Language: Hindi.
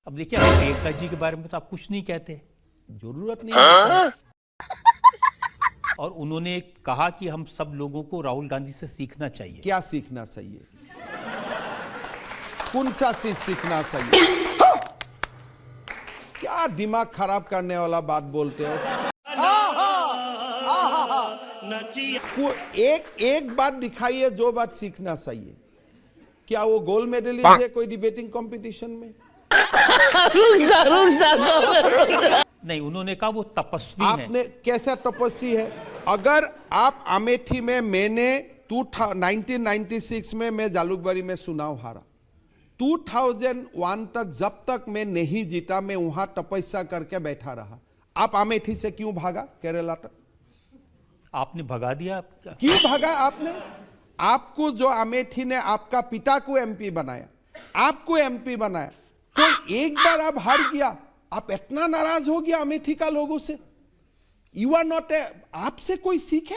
अब देखिए, प्रियंका जी के बारे में तो आप कुछ नहीं कहते, जरूरत नहीं। और उन्होंने कहा कि हम सब लोगों को राहुल गांधी से सीखना चाहिए। क्या सीखना चाहिए? कौन सा चीज सीखना चाहिए? क्या दिमाग खराब करने वाला बात बोलते हो? वो एक बात दिखाइए जो बात सीखना चाहिए। क्या वो गोल्ड मेडलिस्ट है कोई डिबेटिंग कंपटीशन में? नहीं, उन्होंने कहा वो तपस्वी है। आपने कैसा तपस्वी है? अगर आप अमेठी में, मैंने 1996 में मैं जालुकबारी में चुनाव हारा, 2001 तक जब तक मैं नहीं जीता मैं वहां तपस्या करके बैठा रहा। आप अमेठी से क्यों भागा केरला तक? आपने भगा दिया। क्यों भागा आपने? आपको जो अमेठी ने आपका पिता को एमपी बनाया, आपको एमपी बनाया, तो एक बार आप हार गया, आप इतना नाराज हो गया अमेठी का लोगों से। यू आर नॉट, आपसे कोई सीखे?